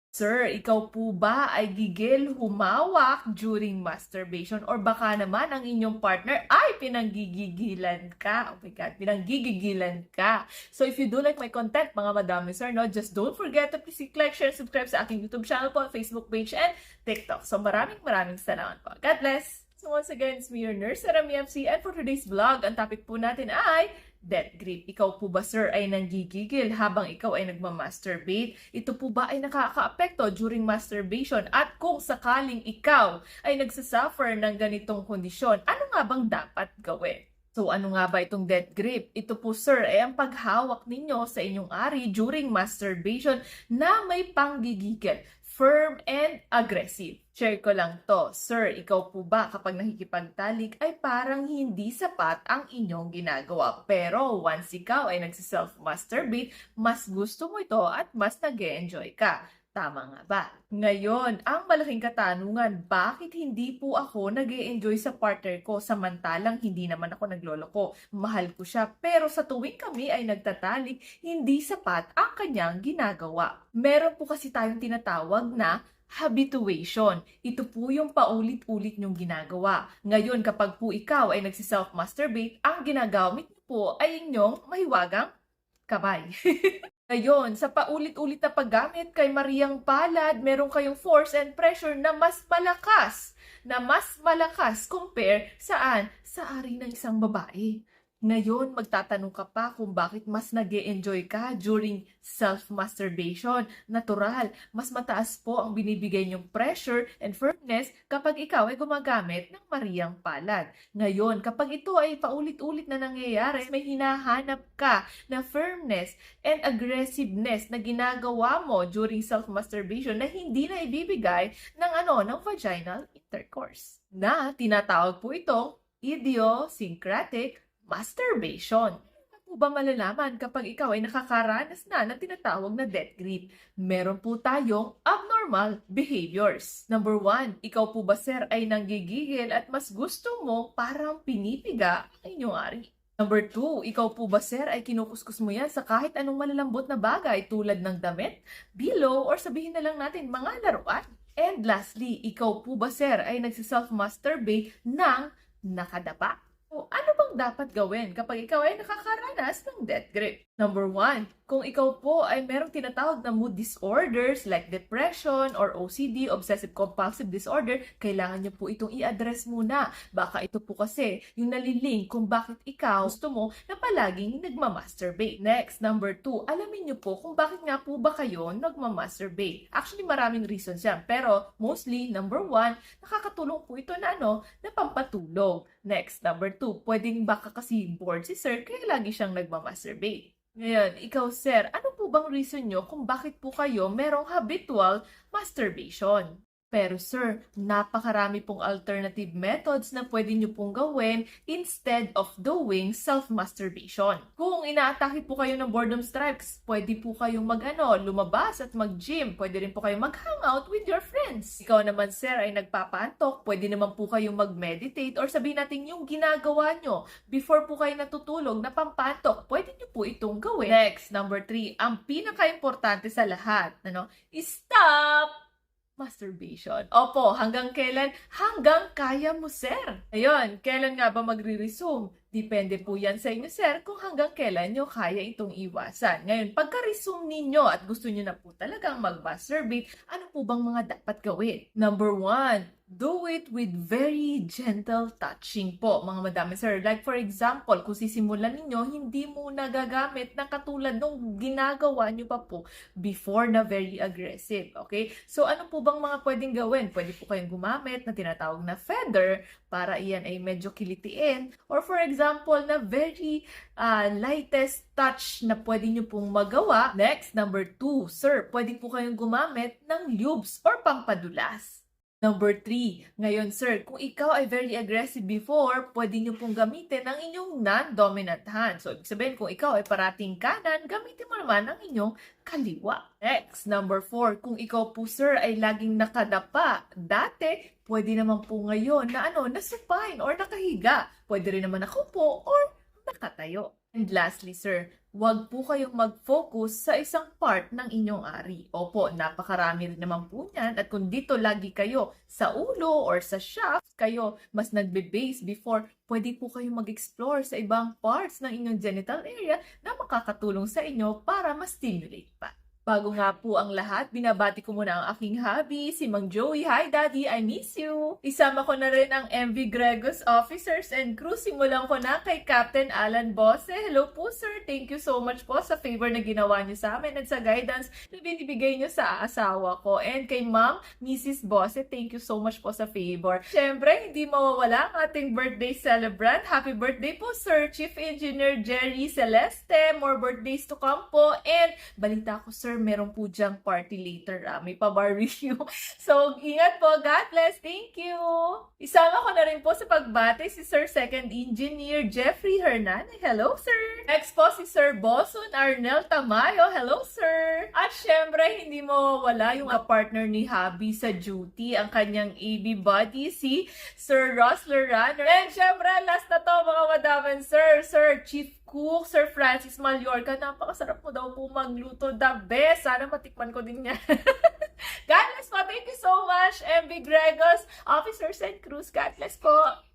Sir, ikaw po ba ay gigil humawak during masturbation or baka naman ang inyong partner ay pinanggigigilan ka? Oh my God, pinanggigigilan ka. So if you do like my content, mga madami sir, no, just don't forget to please like, share, subscribe sa aking YouTube channel po, Facebook page, and TikTok. So maraming salamat po. God bless! So once again, it's me, your nurse, Sarah MC, and for today's vlog, ang topic po natin ay death grip. Ikaw po ba sir ay nanggigigil habang ikaw ay nagmamasturbate? Ito po ba ay nakakaapekto during masturbation? At kung sakaling ikaw ay nagsasuffer ng ganitong kondisyon, ano nga bang dapat gawin? So ano nga ba itong death grip? Ito po sir ay ang paghawak ninyo sa inyong ari during masturbation na may panggigigil, firm and aggressive. Share ko lang to. Sir, ikaw po ba kapag nakikipagtalik ay parang hindi sapat ang inyong ginagawa? Pero once ikaw ay nagsiself-masturbate, mas gusto mo ito at mas nag-e-enjoy ka. Tama nga ba? Ngayon, ang malaking katanungan, bakit hindi po ako nag-e-enjoy sa partner ko samantalang hindi naman ako nagloloko? Mahal ko siya, pero sa tuwing kami ay nagtatalik, hindi sapat ang kanyang ginagawa. Meron po kasi tayong tinatawag na habituation. Ito po yung paulit-ulit nyong ginagawa. Ngayon, kapag po ikaw ay nagsiself-masturbate, ang ginagamit niyo po ay inyong mahiwagang kamay. Ngayon, sa paulit-ulit na paggamit kay Mariang Palad, meron kayong force and pressure na mas malakas compare saan? Sa ari ng isang babae. Ngayon, magtatanong ka pa kung bakit mas nag-e-enjoy ka during self-masturbation. Natural, mas mataas po ang binibigay niyong pressure and firmness kapag ikaw ay gumagamit ng Mariang Palad. Ngayon, kapag ito ay paulit-ulit na nangyayari, may hinahanap ka na firmness and aggressiveness na ginagawa mo during self-masturbation na hindi na ibibigay ng vaginal intercourse. Na tinatawag po itong idiosyncratic masturbation. Ano po ba malalaman kapag ikaw ay nakakaranas na tinatawag na death grip? Meron po tayong abnormal behaviors. Number 1, ikaw po ba sir ay nanggigigil at mas gusto mo parang pinipiga ang inyong ari? Number 2, ikaw po ba sir ay kinukuskus mo yan sa kahit anong malalambot na bagay tulad ng damit, pillow, or sabihin na lang natin mga laruan? And lastly, ikaw po ba sir ay nagsiself-masturbate ng nakadapa? O ano bang dapat gawin kapag ikaw ay nakakaranas ng death grip? Number 1, kung ikaw po ay merong tinatawag na mood disorders like depression or OCD, obsessive-compulsive disorder, kailangan nyo po itong i-address muna. Baka ito po kasi yung nalilink kung bakit ikaw gusto mo na palaging nagmamasturbate. Next, number 2, alamin nyo po kung bakit nga po ba kayo nagmamasturbate. Actually, maraming reasons yan. Pero mostly, number 1, nakakatulong po ito na pampatulog. Next, number 2, pwedeng baka kasi bored si sir kaya lagi siyang nagmamasturbate. Ngayon, ikaw sir, ano po bang reason nyo kung bakit po kayo merong habitual masturbation? Pero sir, napakarami pong alternative methods na pwede nyo pong gawin instead of doing self-masturbation. Kung inaatake po kayo ng boredom strikes, pwede po kayong lumabas at mag-gym. Pwede rin po kayong mag-hangout with your friends. Ikaw naman sir ay nagpapaantok, pwede naman po kayong mag-meditate or sabihin natin yung ginagawa nyo before po kayo natutulog na pampantok. Pwede nyo po itong gawin. Next, number 3, ang pinaka-importante sa lahat, stop masturbation. Opo, hanggang kailan? Hanggang kaya mo, sir. Ayun, kailan nga ba magre-resume? Depende po yan sa inyo, sir, kung hanggang kailan nyo kaya itong iwasan. Ngayon, pagka-resume ninyo at gusto nyo na po talagang mag-masturbate, ano po bang mga dapat gawin? Number 1, do it with very gentle touching po, mga madami sir. Like for example, kung sisimulan ninyo, hindi mo nagagamit na katulad nung ginagawa nyo pa po before na very aggressive. Okay? So ano po bang mga pwedeng gawin? Pwede po kayong gumamit na tinatawag na feather para iyan ay medyo kilitiin. Or for example, na very lightest touch na pwede nyo pong magawa. Next, number 2, sir, pwede po kayong gumamit ng lubes or pampadulas. Number 3, ngayon sir, kung ikaw ay very aggressive before, pwede nyo pong gamitin ang inyong non-dominant hand. So, ibig sabihin, kung ikaw ay parating kanan, gamitin mo naman ang inyong kaliwa. Next, number 4, kung ikaw po sir ay laging nakadapa, dati, pwede naman po ngayon na nasupine or nakahiga. Pwede rin naman nakaupo or nakatayo. And lastly, sir, Huwag po kayong mag-focus sa isang part ng inyong ari. Opo, napakarami rin naman po niyan. At kung dito lagi kayo sa ulo or sa shaft, kayo mas nagbe-base before, pwede po kayong mag-explore sa ibang parts ng inyong genital area na makakatulong sa inyo para ma-stimulate pa. Bago nga po ang lahat, binabati ko muna ang aking hubby, si Mang Joey. Hi Daddy, I miss you! Isama ko na rin ang MV Gregos officers and crew. Simulan ko na kay Captain Alan Bosse. Hello po sir, thank you so much po sa favor na ginawa niyo sa amin at sa guidance na binibigay niyo sa asawa ko. And kay Ma'am Mrs. Bosse, thank you so much po sa favor. Siyempre, hindi mawawala ang ating birthday celebrant. Happy birthday po Sir Chief Engineer Jerry Celeste. More birthdays to come po. And balita ko sir, meron po dyang party later. May pa-barbecue. So, ingat po. God bless. Thank you. Isama ko na rin po sa pagbate si Sir Second Engineer Jeffrey Hernandez. Hello, sir. Next po si Sir Boson Arnel Tamayo. Hello, sir. At syempre, hindi mawawala yung partner ni Hubby sa duty, ang kanyang AB buddy, si Sir Ross Lorano. And syempre, last na to, mga madam and sir, Sir Chief Cook, Sir Francis Mallorca. Napakasarap mo daw po magluto. The best. Sana matikman ko din yan. God bless po. Thank you so much, MB Gregos, officers and crews. God bless po.